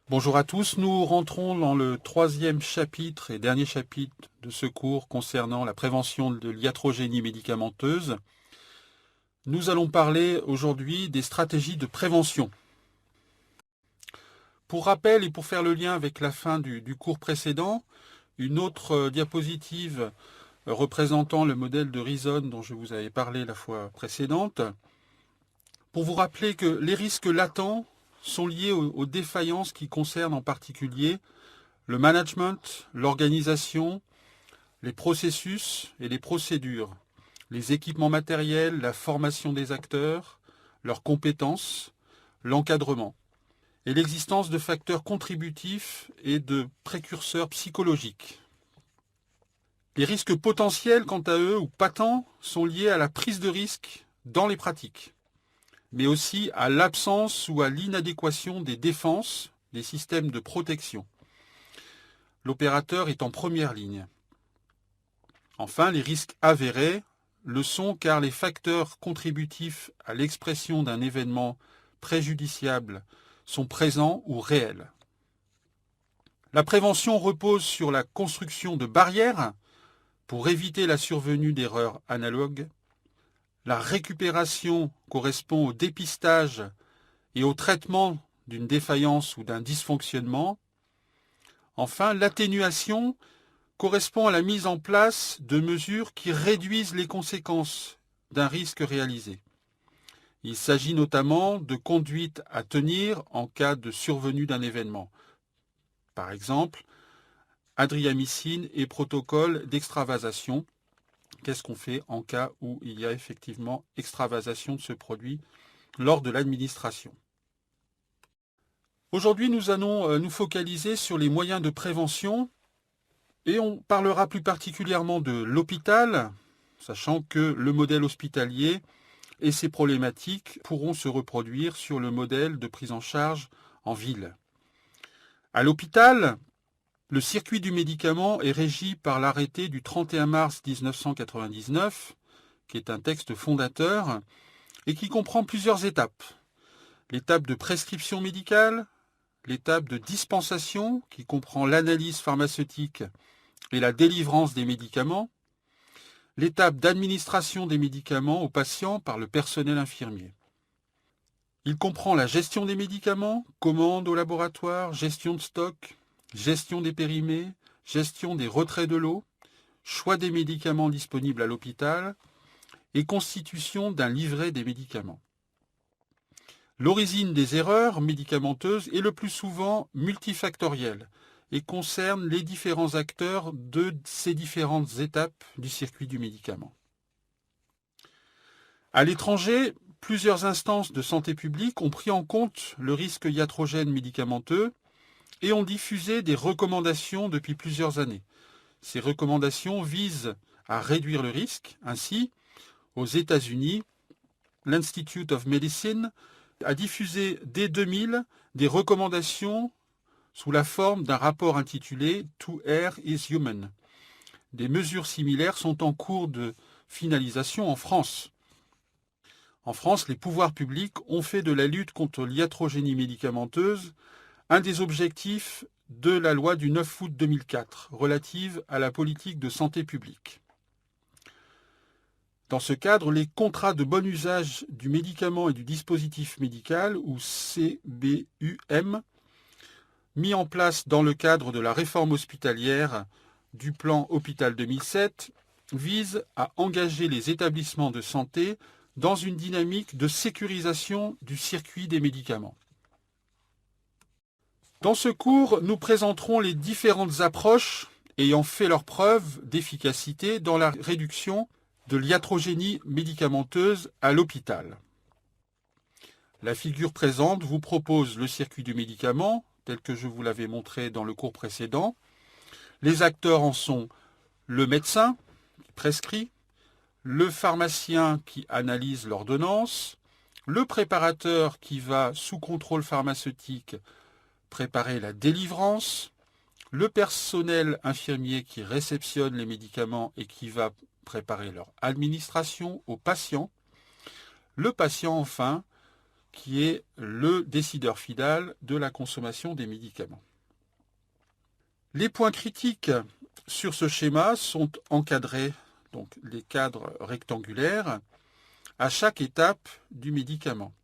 Bonjour à tous, nous rentrons dans le troisième chapitre et dernier chapitre de ce cours concernant la prévention de l'iatrogénie médicamenteuse. Nous allons parler aujourd'hui des stratégies de prévention. Pour rappel et pour faire le lien avec la fin du cours précédent, une autre diapositive représentant le modèle de Reason dont je vous avais parlé la fois précédente, pour vous rappeler que les risques latents sont liés aux défaillances qui concernent en particulier le management, l'organisation, les processus et les procédures, les équipements matériels, la formation des acteurs, leurs compétences, l'encadrement, et l'existence de facteurs contributifs et de précurseurs psychologiques. Les risques potentiels, quant à eux, ou patents, sont liés à la prise de risque dans les pratiques, mais aussi à l'absence ou à l'inadéquation des défenses, des systèmes de protection. L'opérateur est en première ligne. Enfin, les risques avérés le sont car les facteurs contributifs à l'expression d'un événement préjudiciable sont présents ou réels. La prévention repose sur la construction de barrières pour éviter la survenue d'erreurs analogues. La récupération correspond au dépistage et au traitement d'une défaillance ou d'un dysfonctionnement. Enfin, l'atténuation correspond à la mise en place de mesures qui réduisent les conséquences d'un risque réalisé. Il s'agit notamment de conduites à tenir en cas de survenue d'un événement. Par exemple, adriamycine et protocole d'extravasation. Qu'est-ce qu'on fait en cas où il y a effectivement extravasation de ce produit lors de l'administration? Aujourd'hui, nous allons nous focaliser sur les moyens de prévention et on parlera plus particulièrement de l'hôpital, sachant que le modèle hospitalier et ses problématiques pourront se reproduire sur le modèle de prise en charge en ville. À l'hôpital, le circuit du médicament est régi par l'arrêté du 31 mars 1999, qui est un texte fondateur et qui comprend plusieurs étapes. L'étape de prescription médicale, l'étape de dispensation, qui comprend l'analyse pharmaceutique et la délivrance des médicaments, l'étape d'administration des médicaments aux patients par le personnel infirmier. Il comprend la gestion des médicaments, commande au laboratoire, gestion de stock, gestion des périmés, gestion des retraits de l'eau, choix des médicaments disponibles à l'hôpital et constitution d'un livret des médicaments. L'origine des erreurs médicamenteuses est le plus souvent multifactorielle et concerne les différents acteurs de ces différentes étapes du circuit du médicament. À l'étranger, plusieurs instances de santé publique ont pris en compte le risque iatrogène médicamenteux et ont diffusé des recommandations depuis plusieurs années. Ces recommandations visent à réduire le risque. Ainsi, aux États-Unis, l'Institute of Medicine a diffusé dès 2000 des recommandations sous la forme d'un rapport intitulé To Err is Human. Des mesures similaires sont en cours de finalisation en France. En France, les pouvoirs publics ont fait de la lutte contre l'iatrogénie médicamenteuse un des objectifs de la loi du 9 août 2004 relative à la politique de santé publique. Dans ce cadre, les contrats de bon usage du médicament et du dispositif médical, ou CBUM, mis en place dans le cadre de la réforme hospitalière du plan Hôpital 2007, visent à engager les établissements de santé dans une dynamique de sécurisation du circuit des médicaments. Dans ce cours, nous présenterons les différentes approches ayant fait leur preuve d'efficacité dans la réduction de l'iatrogénie médicamenteuse à l'hôpital. La figure présente vous propose le circuit du médicament, tel que je vous l'avais montré dans le cours précédent. Les acteurs en sont le médecin qui prescrit, le pharmacien qui analyse l'ordonnance, le préparateur qui va, sous contrôle pharmaceutique, préparer la délivrance, le personnel infirmier qui réceptionne les médicaments et qui va préparer leur administration aux patients, le patient enfin qui est le décideur final de la consommation des médicaments. Les points critiques sur ce schéma sont encadrés, donc les cadres rectangulaires, à chaque étape du médicament,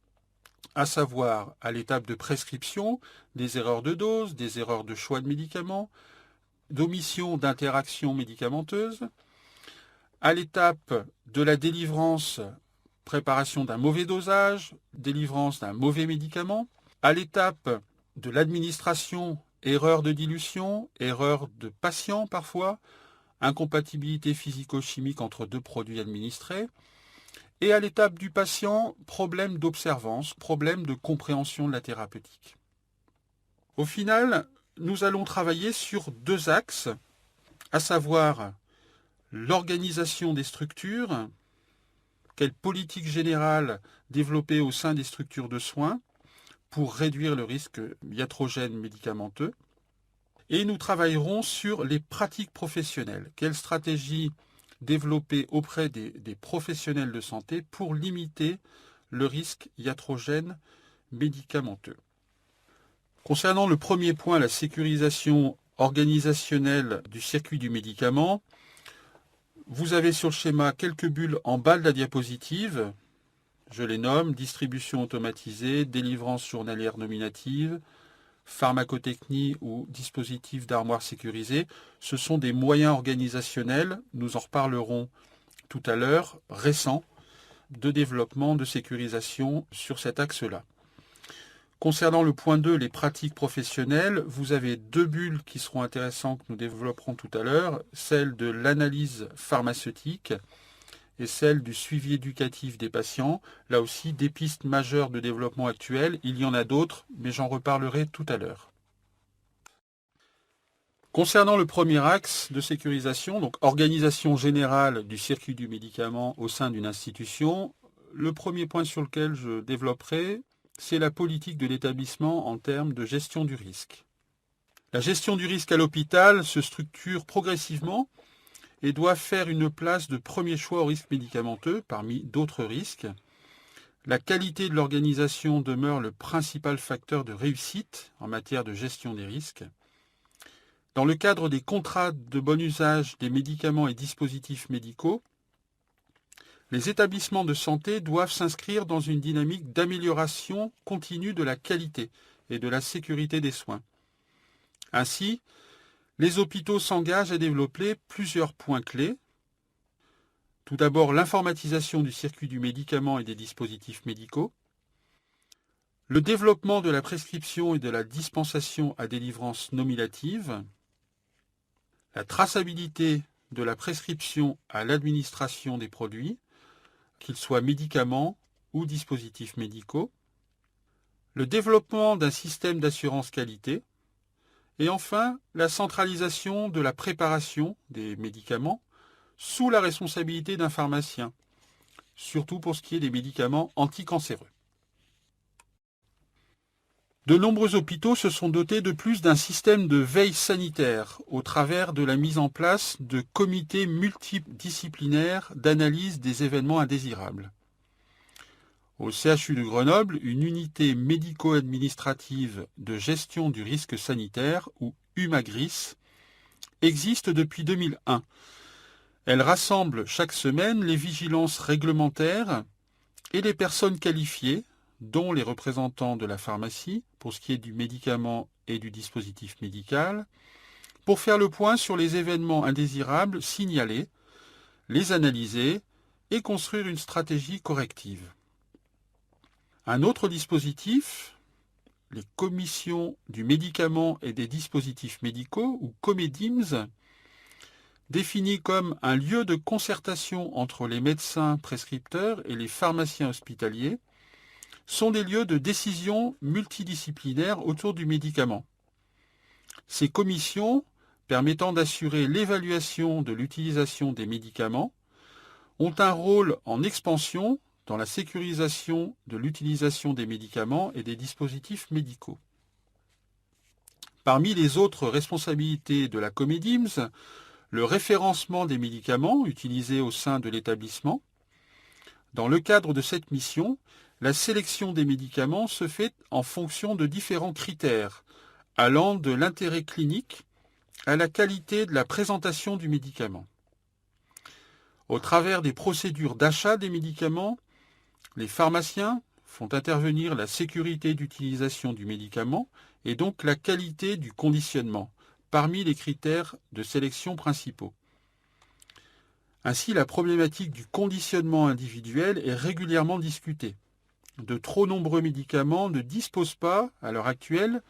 à savoir à l'étape de prescription, des erreurs de dose, des erreurs de choix de médicaments, d'omission d'interaction médicamenteuse, à l'étape de la délivrance, préparation d'un mauvais dosage, délivrance d'un mauvais médicament, à l'étape de l'administration, erreur de dilution, erreur de patient parfois, incompatibilité physico-chimique entre deux produits administrés, et à l'étape du patient, problème d'observance, problème de compréhension de la thérapeutique. Au final, nous allons travailler sur deux axes, à savoir l'organisation des structures, quelle politique générale développer au sein des structures de soins pour réduire le risque iatrogène médicamenteux. Et nous travaillerons sur les pratiques professionnelles, quelle stratégie développer auprès des professionnels de santé pour limiter le risque iatrogène médicamenteux. Concernant le premier point, la sécurisation organisationnelle du circuit du médicament, vous avez sur le schéma quelques bulles en bas de la diapositive. Je les nomme: distribution automatisée, délivrance journalière nominative, pharmacotechnie ou dispositif d'armoire sécurisé. Ce sont des moyens organisationnels, nous en reparlerons tout à l'heure, récents, de développement de sécurisation sur cet axe-là. Concernant le point 2, les pratiques professionnelles, vous avez deux bulles qui seront intéressantes que nous développerons tout à l'heure, celle de l'analyse pharmaceutique et celle du suivi éducatif des patients. Là aussi, des pistes majeures de développement actuelles. Il y en a d'autres, mais j'en reparlerai tout à l'heure. Concernant le premier axe de sécurisation, donc organisation générale du circuit du médicament au sein d'une institution, le premier point sur lequel je développerai, c'est la politique de l'établissement en termes de gestion du risque. La gestion du risque à l'hôpital se structure progressivement et doit faire une place de premier choix au risque médicamenteux parmi d'autres risques. La qualité de l'organisation demeure le principal facteur de réussite en matière de gestion des risques. Dans le cadre des contrats de bon usage des médicaments et dispositifs médicaux, les établissements de santé doivent s'inscrire dans une dynamique d'amélioration continue de la qualité et de la sécurité des soins. Ainsi, les hôpitaux s'engagent à développer plusieurs points clés. Tout d'abord, l'informatisation du circuit du médicament et des dispositifs médicaux, le développement de la prescription et de la dispensation à délivrance nominative, la traçabilité de la prescription à l'administration des produits, qu'ils soient médicaments ou dispositifs médicaux, le développement d'un système d'assurance qualité, et enfin la centralisation de la préparation des médicaments sous la responsabilité d'un pharmacien, surtout pour ce qui est des médicaments anticancéreux. De nombreux hôpitaux se sont dotés de plus d'un système de veille sanitaire au travers de la mise en place de comités multidisciplinaires d'analyse des événements indésirables. Au CHU de Grenoble, une unité médico-administrative de gestion du risque sanitaire, ou UMAGRIS, existe depuis 2001. Elle rassemble chaque semaine les vigilances réglementaires et les personnes qualifiées, dont les représentants de la pharmacie, pour ce qui est du médicament et du dispositif médical, pour faire le point sur les événements indésirables signalés, les analyser et construire une stratégie corrective. Un autre dispositif, les commissions du médicament et des dispositifs médicaux, ou COMEDIMS, défini comme un lieu de concertation entre les médecins prescripteurs et les pharmaciens hospitaliers, sont des lieux de décision multidisciplinaires autour du médicament. Ces commissions, permettant d'assurer l'évaluation de l'utilisation des médicaments, ont un rôle en expansion dans la sécurisation de l'utilisation des médicaments et des dispositifs médicaux. Parmi les autres responsabilités de la COMEDIMS, le référencement des médicaments utilisés au sein de l'établissement. Dans le cadre de cette mission, la sélection des médicaments se fait en fonction de différents critères, allant de l'intérêt clinique à la qualité de la présentation du médicament. Au travers des procédures d'achat des médicaments, les pharmaciens font intervenir la sécurité d'utilisation du médicament et donc la qualité du conditionnement, parmi les critères de sélection principaux. Ainsi, la problématique du conditionnement individuel est régulièrement discutée. De trop nombreux médicaments ne disposent pas, à l'heure actuelle,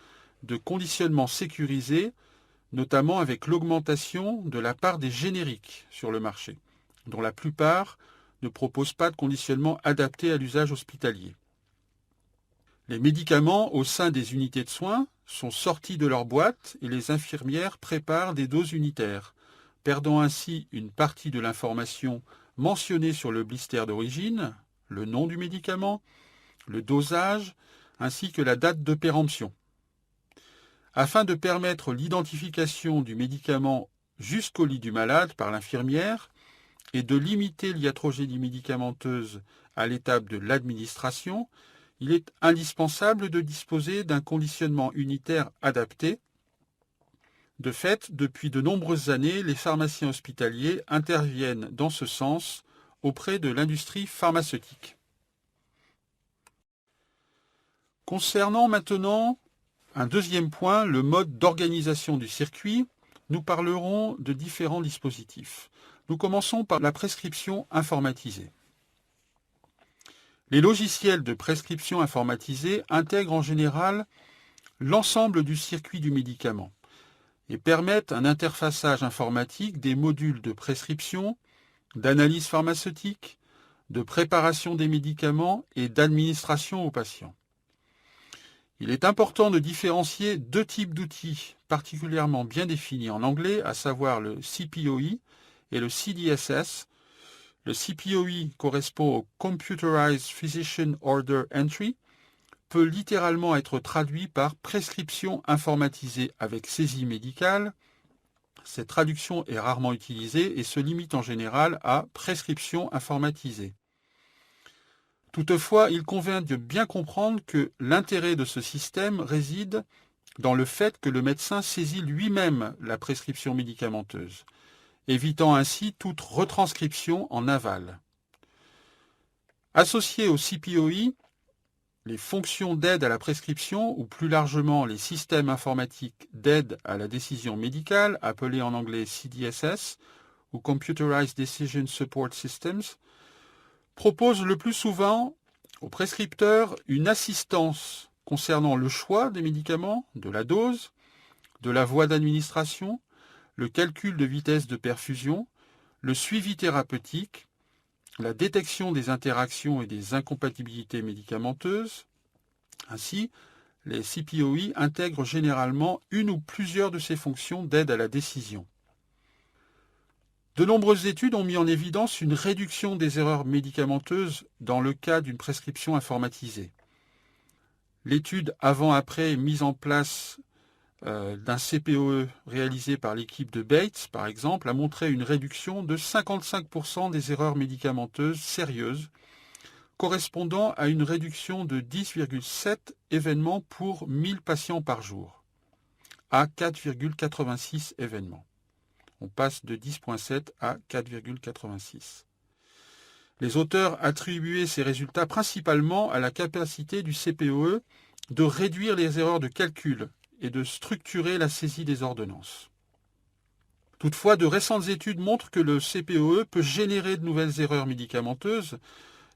de conditionnement sécurisé, notamment avec l'augmentation de la part des génériques sur le marché, dont la plupart ne proposent pas de conditionnement adapté à l'usage hospitalier. Les médicaments au sein des unités de soins sont sortis de leur boîte et les infirmières préparent des doses unitaires, perdant ainsi une partie de l'information mentionnée sur le blister d'origine, le nom du médicament, le dosage, ainsi que la date de péremption. Afin de permettre l'identification du médicament jusqu'au lit du malade par l'infirmière et de limiter l'iatrogénie médicamenteuse à l'étape de l'administration, il est indispensable de disposer d'un conditionnement unitaire adapté. De fait, depuis de nombreuses années, les pharmaciens hospitaliers interviennent dans ce sens auprès de l'industrie pharmaceutique. Concernant maintenant un deuxième point, le mode d'organisation du circuit, nous parlerons de différents dispositifs. Nous commençons par la prescription informatisée. Les logiciels de prescription informatisée intègrent en général l'ensemble du circuit du médicament et permettent un interfaçage informatique des modules de prescription, d'analyse pharmaceutique, de préparation des médicaments et d'administration aux patients. Il est important de différencier deux types d'outils particulièrement bien définis en anglais, à savoir le CPOE et le CDSS. Le CPOE correspond au Computerized Physician Order Entry, peut littéralement être traduit par prescription informatisée avec saisie médicale. Cette traduction est rarement utilisée et se limite en général à prescription informatisée. Toutefois, il convient de bien comprendre que l'intérêt de ce système réside dans le fait que le médecin saisit lui-même la prescription médicamenteuse, évitant ainsi toute retranscription en aval. Associées au CPOE, les fonctions d'aide à la prescription, ou plus largement les systèmes informatiques d'aide à la décision médicale, appelés en anglais CDSS, ou Computerized Decision Support Systems, propose le plus souvent au prescripteur une assistance concernant le choix des médicaments, de la dose, de la voie d'administration, le calcul de vitesse de perfusion, le suivi thérapeutique, la détection des interactions et des incompatibilités médicamenteuses. Ainsi, les CPOE intègrent généralement une ou plusieurs de ces fonctions d'aide à la décision. De nombreuses études ont mis en évidence une réduction des erreurs médicamenteuses dans le cas d'une prescription informatisée. L'étude avant-après mise en place d'un CPOE réalisé par l'équipe de Bates, par exemple, a montré une réduction de 55% des erreurs médicamenteuses sérieuses, correspondant à une réduction de 10,7 événements pour 1000 patients par jour, à 4,86 événements. On passe de 10,7 à 4,86. Les auteurs attribuaient ces résultats principalement à la capacité du CPOE de réduire les erreurs de calcul et de structurer la saisie des ordonnances. Toutefois, de récentes études montrent que le CPOE peut générer de nouvelles erreurs médicamenteuses.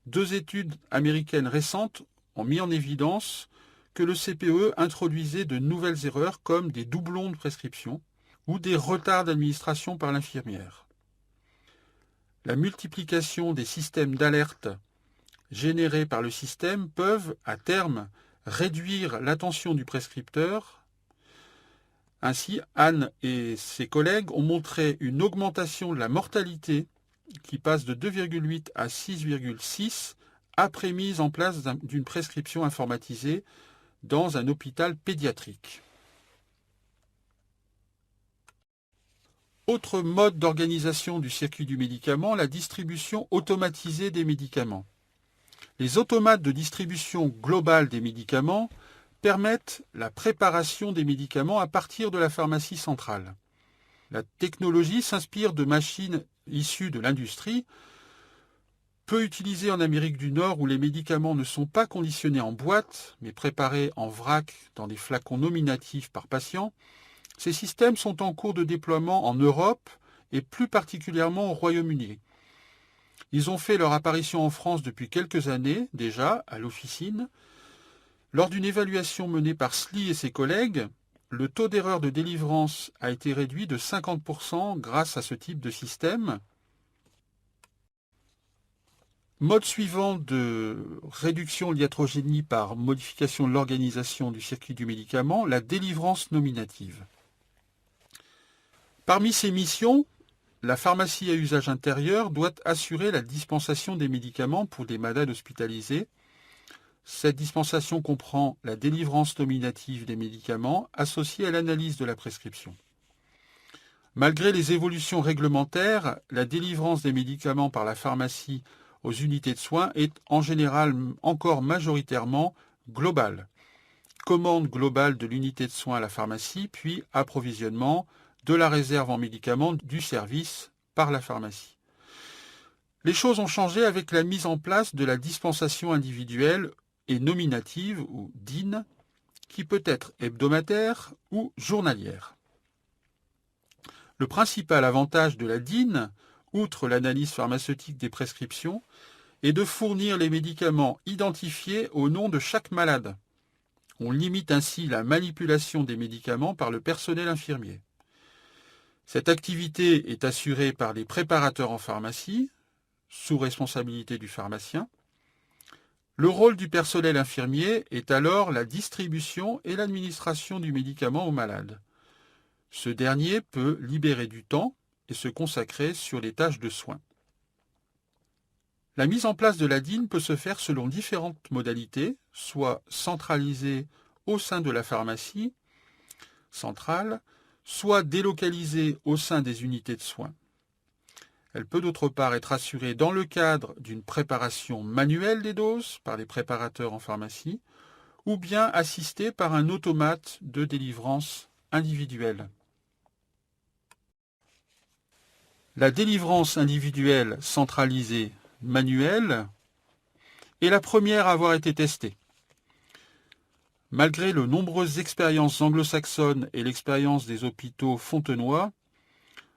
Deux études américaines récentes ont mis en évidence que le CPOE introduisait de nouvelles erreurs comme des doublons de prescription ou des retards d'administration par l'infirmière. La multiplication des systèmes d'alerte générés par le système peuvent, à terme, réduire l'attention du prescripteur. Ainsi, Anne et ses collègues ont montré une augmentation de la mortalité qui passe de 2,8 à 6,6 après mise en place d'une prescription informatisée dans un hôpital pédiatrique. Autre mode d'organisation du circuit du médicament, la distribution automatisée des médicaments. Les automates de distribution globale des médicaments permettent la préparation des médicaments à partir de la pharmacie centrale. La technologie s'inspire de machines issues de l'industrie, peu utilisées en Amérique du Nord où les médicaments ne sont pas conditionnés en boîte, mais préparés en vrac dans des flacons nominatifs par patient. Ces systèmes sont en cours de déploiement en Europe et plus particulièrement au Royaume-Uni. Ils ont fait leur apparition en France depuis quelques années déjà à l'officine. Lors d'une évaluation menée par Sly et ses collègues, le taux d'erreur de délivrance a été réduit de 50% grâce à ce type de système. Mode suivant de réduction de l'iatrogénie par modification de l'organisation du circuit du médicament, la délivrance nominative. Parmi ses missions, la pharmacie à usage intérieur doit assurer la dispensation des médicaments pour des malades hospitalisés. Cette dispensation comprend la délivrance nominative des médicaments associée à l'analyse de la prescription. Malgré les évolutions réglementaires, la délivrance des médicaments par la pharmacie aux unités de soins est en général encore majoritairement globale. Commande globale de l'unité de soins à la pharmacie, puis approvisionnement de la réserve en médicaments du service par la pharmacie. Les choses ont changé avec la mise en place de la dispensation individuelle et nominative, ou DIN, qui peut être hebdomadaire ou journalière. Le principal avantage de la DIN, outre l'analyse pharmaceutique des prescriptions, est de fournir les médicaments identifiés au nom de chaque malade. On limite ainsi la manipulation des médicaments par le personnel infirmier. Cette activité est assurée par les préparateurs en pharmacie, sous responsabilité du pharmacien. Le rôle du personnel infirmier est alors la distribution et l'administration du médicament aux malades. Ce dernier peut libérer du temps et se consacrer sur les tâches de soins. La mise en place de la DIN peut se faire selon différentes modalités, soit centralisée au sein de la pharmacie centrale, soit délocalisée au sein des unités de soins. Elle peut d'autre part être assurée dans le cadre d'une préparation manuelle des doses par les préparateurs en pharmacie, ou bien assistée par un automate de délivrance individuelle. La délivrance individuelle centralisée manuelle est la première à avoir été testée. Malgré les nombreuses expériences anglo-saxonnes et l'expérience des hôpitaux fontenois,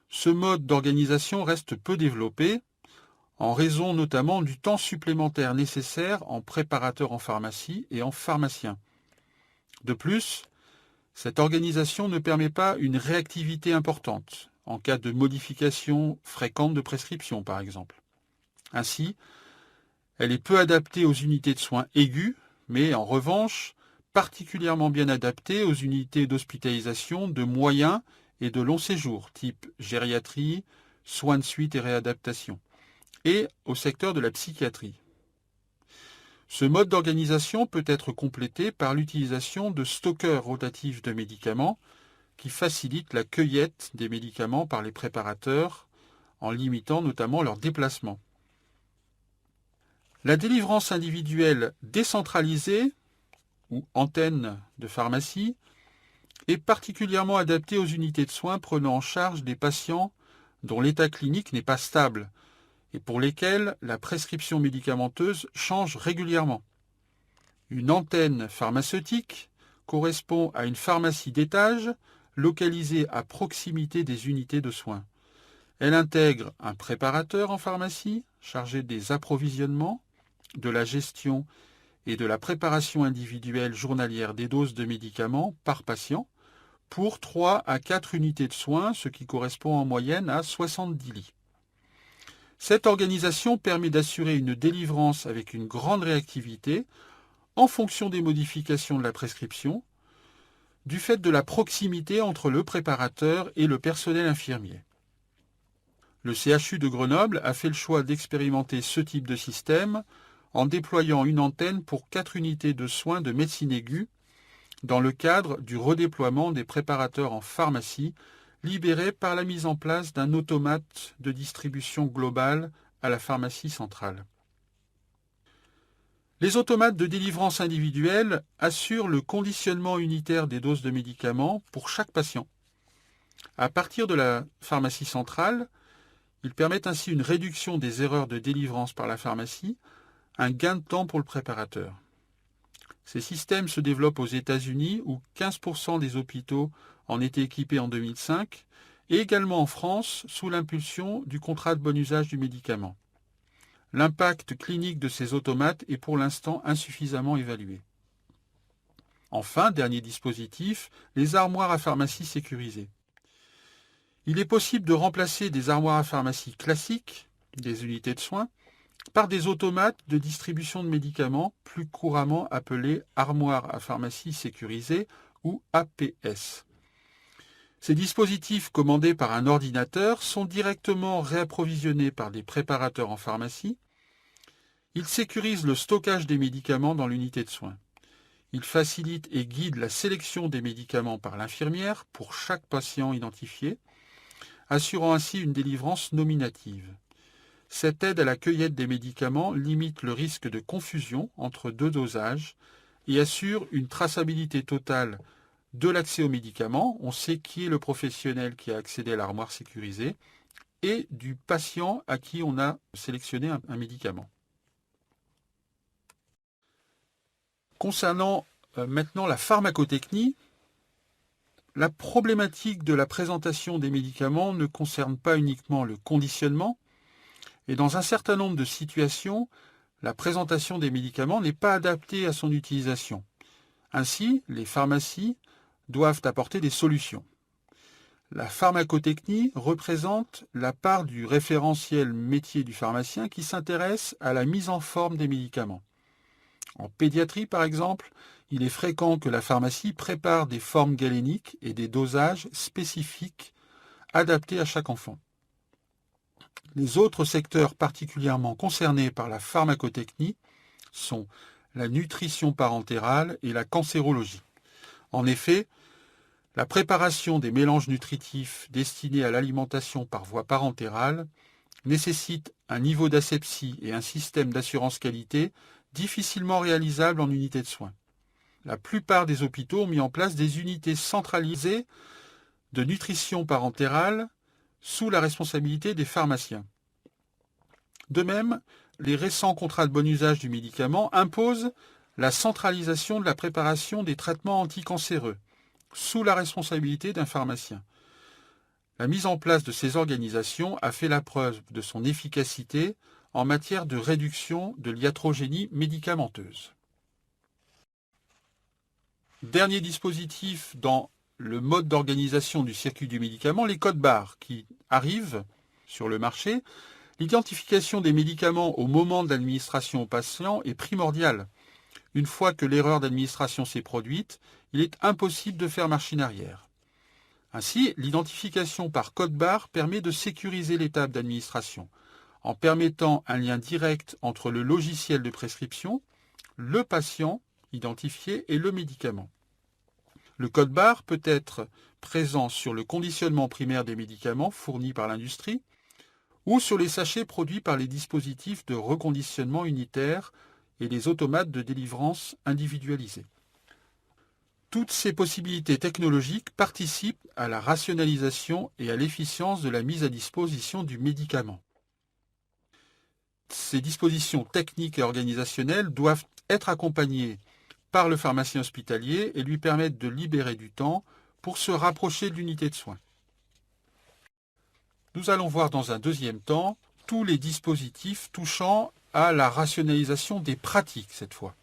ce mode d'organisation reste peu développé, en raison notamment du temps supplémentaire nécessaire en préparateur en pharmacie et en pharmacien. De plus, cette organisation ne permet pas une réactivité importante, en cas de modification fréquente de prescription par exemple. Ainsi, elle est peu adaptée aux unités de soins aigus, mais en revanche, particulièrement bien adaptée aux unités d'hospitalisation de moyen et de long séjour, type gériatrie, soins de suite et réadaptation, et au secteur de la psychiatrie. Ce mode d'organisation peut être complété par l'utilisation de stockers rotatifs de médicaments qui facilitent la cueillette des médicaments par les préparateurs en limitant notamment leur déplacement. La délivrance individuelle décentralisée ou antenne de pharmacie est particulièrement adaptée aux unités de soins prenant en charge des patients dont l'état clinique n'est pas stable et pour lesquels la prescription médicamenteuse change régulièrement. Une antenne pharmaceutique correspond à une pharmacie d'étage localisée à proximité des unités de soins. Elle intègre un préparateur en pharmacie chargé des approvisionnements, de la gestion et de la préparation individuelle journalière des doses de médicaments par patient pour 3 à 4 unités de soins, ce qui correspond en moyenne à 70 lits. Cette organisation permet d'assurer une délivrance avec une grande réactivité en fonction des modifications de la prescription, du fait de la proximité entre le préparateur et le personnel infirmier. Le CHU de Grenoble a fait le choix d'expérimenter ce type de système en déployant une antenne pour 4 unités de soins de médecine aiguë dans le cadre du redéploiement des préparateurs en pharmacie libérés par la mise en place d'un automate de distribution globale à la pharmacie centrale. Les automates de délivrance individuelle assurent le conditionnement unitaire des doses de médicaments pour chaque patient. À partir de la pharmacie centrale, ils permettent ainsi une réduction des erreurs de délivrance par la pharmacie, un gain de temps pour le préparateur. Ces systèmes se développent aux États-Unis où 15% des hôpitaux en étaient équipés en 2005 et également en France sous l'impulsion du contrat de bon usage du médicament. L'impact clinique de ces automates est pour l'instant insuffisamment évalué. Enfin, dernier dispositif, les armoires à pharmacie sécurisées. Il est possible de remplacer des armoires à pharmacie classiques, des unités de soins, par des automates de distribution de médicaments, plus couramment appelés armoires à pharmacie sécurisées ou APS. Ces dispositifs commandés par un ordinateur sont directement réapprovisionnés par des préparateurs en pharmacie. Ils sécurisent le stockage des médicaments dans l'unité de soins. Ils facilitent et guident la sélection des médicaments par l'infirmière pour chaque patient identifié, assurant ainsi une délivrance nominative. Cette aide à la cueillette des médicaments limite le risque de confusion entre deux dosages et assure une traçabilité totale de l'accès aux médicaments, on sait qui est le professionnel qui a accédé à l'armoire sécurisée, et du patient à qui on a sélectionné un médicament. Concernant maintenant la pharmacotechnie, la problématique de la présentation des médicaments ne concerne pas uniquement le conditionnement, et dans un certain nombre de situations, la présentation des médicaments n'est pas adaptée à son utilisation. Ainsi, les pharmacies doivent apporter des solutions. La pharmacotechnie représente la part du référentiel métier du pharmacien qui s'intéresse à la mise en forme des médicaments. En pédiatrie, par exemple, il est fréquent que la pharmacie prépare des formes galéniques et des dosages spécifiques adaptés à chaque enfant. Les autres secteurs particulièrement concernés par la pharmacotechnie sont la nutrition parentérale et la cancérologie. En effet, la préparation des mélanges nutritifs destinés à l'alimentation par voie parentérale nécessite un niveau d'asepsie et un système d'assurance qualité difficilement réalisables en unité de soins. La plupart des hôpitaux ont mis en place des unités centralisées de nutrition parentérale sous la responsabilité des pharmaciens. De même, les récents contrats de bon usage du médicament imposent la centralisation de la préparation des traitements anticancéreux, sous la responsabilité d'un pharmacien. La mise en place de ces organisations a fait la preuve de son efficacité en matière de réduction de l'iatrogénie médicamenteuse. Dernier dispositif dans le mode d'organisation du circuit du médicament, les codes barres qui arrivent sur le marché. L'identification des médicaments au moment de l'administration au patient est primordiale. Une fois que l'erreur d'administration s'est produite, il est impossible de faire machine arrière. Ainsi, l'identification par code barre permet de sécuriser l'étape d'administration, en permettant un lien direct entre le logiciel de prescription, le patient identifié et le médicament. Le code barre peut être présent sur le conditionnement primaire des médicaments fournis par l'industrie ou sur les sachets produits par les dispositifs de reconditionnement unitaire et les automates de délivrance individualisés. Toutes ces possibilités technologiques participent à la rationalisation et à l'efficience de la mise à disposition du médicament. Ces dispositions techniques et organisationnelles doivent être accompagnées par le pharmacien hospitalier et lui permettre de libérer du temps pour se rapprocher de l'unité de soins. Nous allons voir dans un deuxième temps tous les dispositifs touchant à la rationalisation des pratiques cette fois.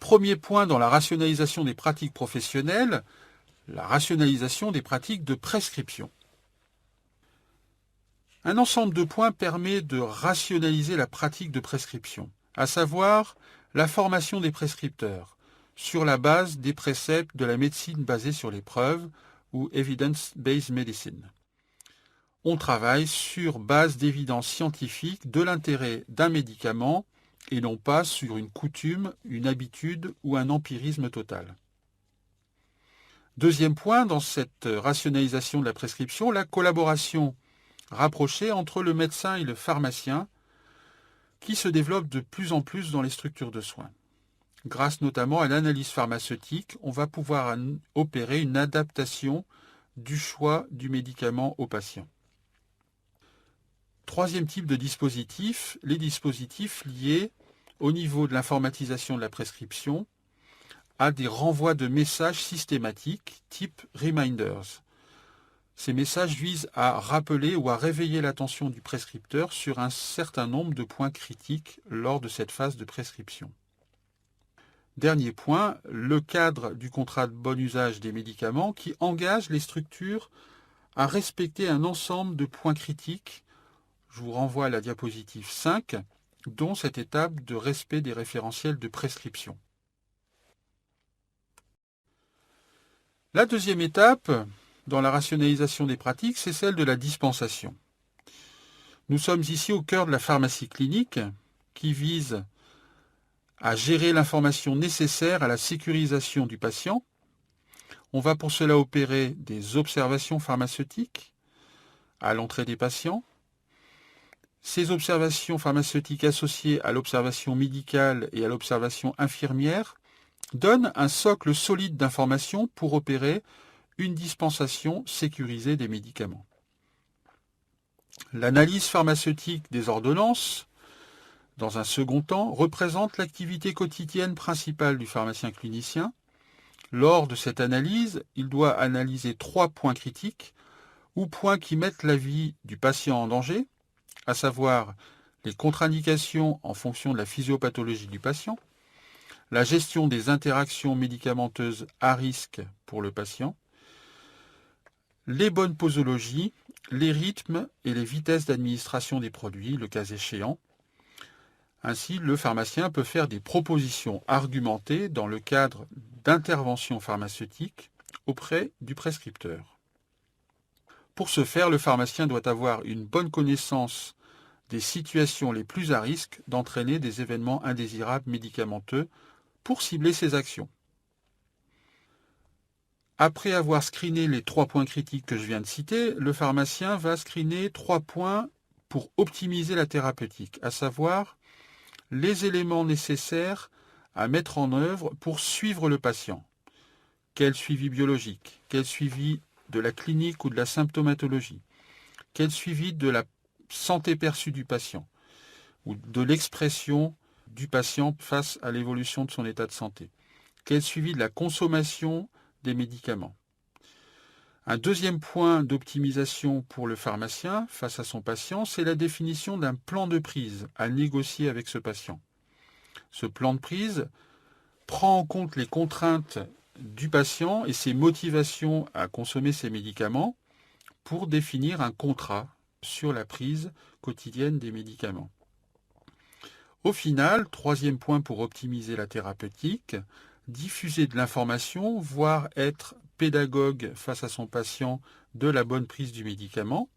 Premier point dans la rationalisation des pratiques professionnelles, la rationalisation des pratiques de prescription. Un ensemble de points permet de rationaliser la pratique de prescription, à savoir la formation des prescripteurs, sur la base des préceptes de la médecine basée sur les preuves ou evidence-based medicine. On travaille sur base d'évidence scientifique de l'intérêt d'un médicament et non pas sur une coutume, une habitude ou un empirisme total. Deuxième point dans cette rationalisation de la prescription, la collaboration rapprochée entre le médecin et le pharmacien qui se développe de plus en plus dans les structures de soins. Grâce notamment à l'analyse pharmaceutique, on va pouvoir opérer une adaptation du choix du médicament au patient. Troisième type de dispositif, les dispositifs liés au niveau de l'informatisation de la prescription à des renvois de messages systématiques type reminders. Ces messages visent à rappeler ou à réveiller l'attention du prescripteur sur un certain nombre de points critiques lors de cette phase de prescription. Dernier point, le cadre du contrat de bon usage des médicaments qui engage les structures à respecter un ensemble de points critiques. Je vous renvoie à la diapositive 5, dont cette étape de respect des référentiels de prescription. La deuxième étape dans la rationalisation des pratiques, c'est celle de la dispensation. Nous sommes ici au cœur de la pharmacie clinique qui vise à gérer l'information nécessaire à la sécurisation du patient. On va pour cela opérer des observations pharmaceutiques à l'entrée des patients. Ces observations pharmaceutiques associées à l'observation médicale et à l'observation infirmière donnent un socle solide d'informations pour opérer une dispensation sécurisée des médicaments. L'analyse pharmaceutique des ordonnances, dans un second temps, représente l'activité quotidienne principale du pharmacien clinicien. Lors de cette analyse, il doit analyser 3 points critiques ou points qui mettent la vie du patient en danger, à savoir les contre-indications en fonction de la physiopathologie du patient, la gestion des interactions médicamenteuses à risque pour le patient, les bonnes posologies, les rythmes et les vitesses d'administration des produits, le cas échéant. Ainsi, le pharmacien peut faire des propositions argumentées dans le cadre d'interventions pharmaceutiques auprès du prescripteur. Pour ce faire, le pharmacien doit avoir une bonne connaissance des situations les plus à risque d'entraîner des événements indésirables médicamenteux pour cibler ses actions. Après avoir screené les 3 points critiques que je viens de citer, le pharmacien va screener 3 points pour optimiser la thérapeutique, à savoir les éléments nécessaires à mettre en œuvre pour suivre le patient. Quel suivi biologique? Quel suivi de la clinique ou de la symptomatologie? Quel suivi de la santé perçue du patient ou de l'expression du patient face à l'évolution de son état de santé? Quel suivi de la consommation des médicaments? Un deuxième point d'optimisation pour le pharmacien face à son patient, c'est la définition d'un plan de prise à négocier avec ce patient. Ce plan de prise prend en compte les contraintes du patient et ses motivations à consommer ces médicaments pour définir un contrat sur la prise quotidienne des médicaments. Au final, troisième point pour optimiser la thérapeutique, diffuser de l'information, voire être pédagogue face à son patient de la bonne prise du médicament.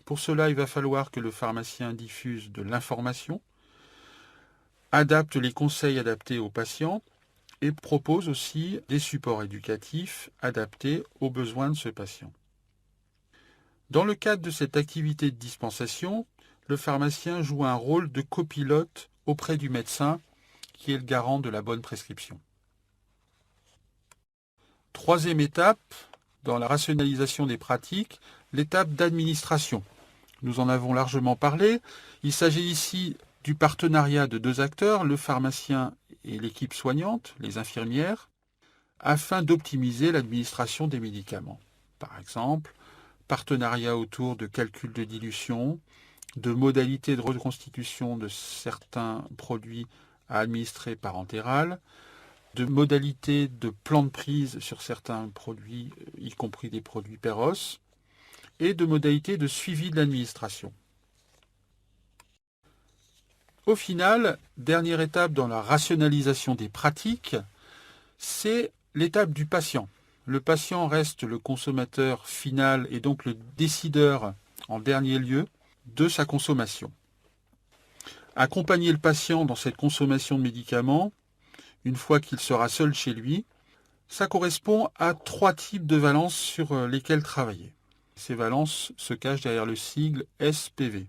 Pour cela, il va falloir que le pharmacien diffuse de l'information, adapte les conseils adaptés au patient et propose aussi des supports éducatifs adaptés aux besoins de ce patient. Dans le cadre de cette activité de dispensation, le pharmacien joue un rôle de copilote auprès du médecin qui est le garant de la bonne prescription. Troisième étape, dans la rationalisation des pratiques, l'étape d'administration. Nous en avons largement parlé. Il s'agit ici du partenariat de 2 acteurs, le pharmacien et l'équipe soignante, les infirmières, afin d'optimiser l'administration des médicaments. Par exemple, partenariat autour de calculs de dilution, de modalités de reconstitution de certains produits à administrer par entéral, de modalités de plan de prise sur certains produits, y compris des produits Péros, et de modalités de suivi de l'administration. Au final, dernière étape dans la rationalisation des pratiques, c'est l'étape du patient. Le patient reste le consommateur final et donc le décideur en dernier lieu de sa consommation. Accompagner le patient dans cette consommation de médicaments, une fois qu'il sera seul chez lui, ça correspond à 3 types de valences sur lesquelles travailler. Ces valences se cachent derrière le sigle SPV.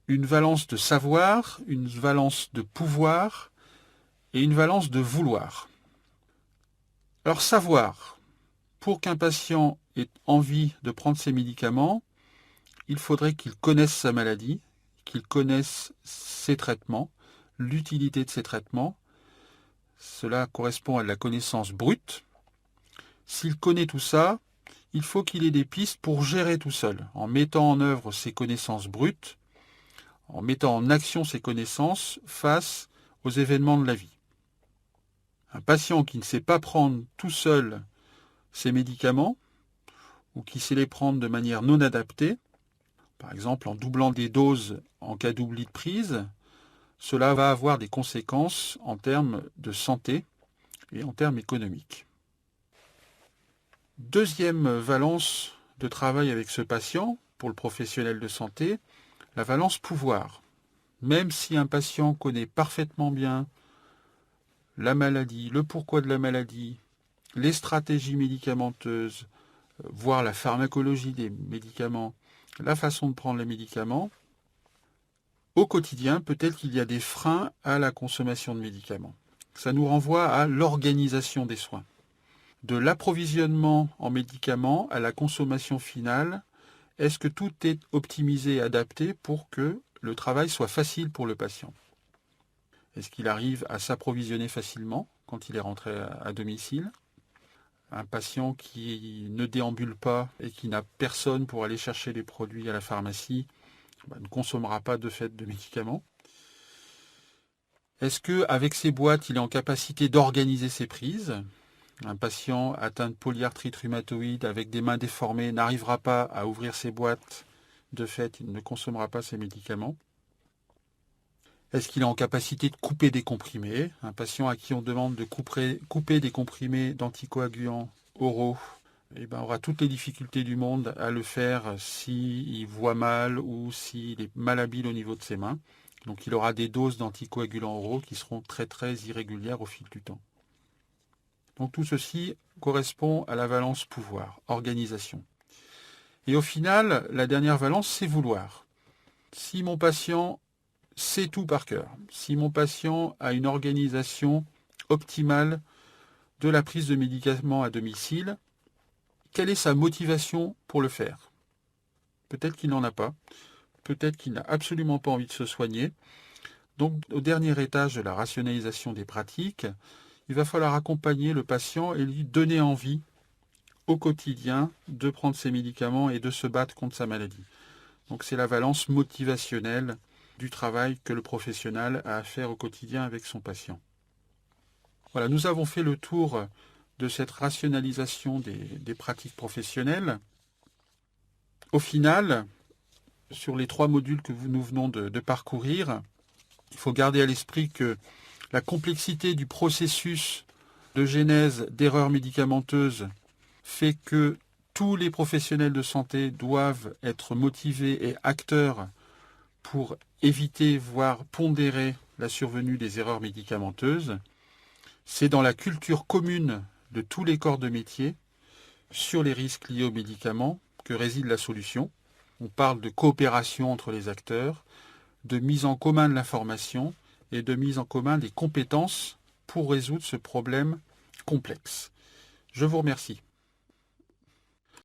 une valence de savoir, une valence de pouvoir et une valence de vouloir. Alors savoir, pour qu'un patient ait envie de prendre ses médicaments, il faudrait qu'il connaisse sa maladie, qu'il connaisse ses traitements, l'utilité de ces traitements. Cela correspond à de la connaissance brute. S'il connaît tout ça, il faut qu'il ait des pistes pour gérer tout seul, en mettant en œuvre ses connaissances brutes, en mettant en action ses connaissances face aux événements de la vie. Un patient qui ne sait pas prendre tout seul ses médicaments, ou qui sait les prendre de manière non adaptée, par exemple en doublant des doses en cas d'oubli de prise, cela va avoir des conséquences en termes de santé et en termes économiques. Deuxième valence de travail avec ce patient, pour le professionnel de santé, la valence pouvoir. Même si un patient connaît parfaitement bien la maladie, le pourquoi de la maladie, les stratégies médicamenteuses, voire la pharmacologie des médicaments, la façon de prendre les médicaments, au quotidien, peut-être qu'il y a des freins à la consommation de médicaments. Ça nous renvoie à l'organisation des soins. De l'approvisionnement en médicaments à la consommation finale, est-ce que tout est optimisé et adapté pour que le travail soit facile pour le patient? Est-ce qu'il arrive à s'approvisionner facilement quand il est rentré à domicile? Un patient qui ne déambule pas et qui n'a personne pour aller chercher les produits à la pharmacie ne consommera pas de fait de médicaments. Est-ce qu'avec ces boîtes, il est en capacité d'organiser ses prises? Un patient atteint de polyarthrite rhumatoïde avec des mains déformées n'arrivera pas à ouvrir ses boîtes. De fait, il ne consommera pas ses médicaments. Est-ce qu'il est en capacité de couper des comprimés? Un patient à qui on demande de couper des comprimés d'anticoagulants oraux aura toutes les difficultés du monde à le faire s'il voit mal ou s'il est malhabile au niveau de ses mains. Donc il aura des doses d'anticoagulants oraux qui seront très très irrégulières au fil du temps. Donc tout ceci correspond à la valence pouvoir, organisation. Et au final, la dernière valence, c'est vouloir. Si mon patient sait tout par cœur, si mon patient a une organisation optimale de la prise de médicaments à domicile, quelle est sa motivation pour le faire? Peut-être qu'il n'en a pas, peut-être qu'il n'a absolument pas envie de se soigner. Donc au dernier étage de la rationalisation des pratiques, il va falloir accompagner le patient et lui donner envie au quotidien de prendre ses médicaments et de se battre contre sa maladie. Donc c'est la valence motivationnelle du travail que le professionnel a à faire au quotidien avec son patient. Voilà, nous avons fait le tour de cette rationalisation des pratiques professionnelles. Au final, sur les 3 modules que nous venons de parcourir, il faut garder à l'esprit que la complexité du processus de genèse d'erreurs médicamenteuses fait que tous les professionnels de santé doivent être motivés et acteurs pour éviter, voire pondérer la survenue des erreurs médicamenteuses. C'est dans la culture commune de tous les corps de métier sur les risques liés aux médicaments que réside la solution. On parle de coopération entre les acteurs, de mise en commun de l'information et de mise en commun des compétences pour résoudre ce problème complexe. Je vous remercie.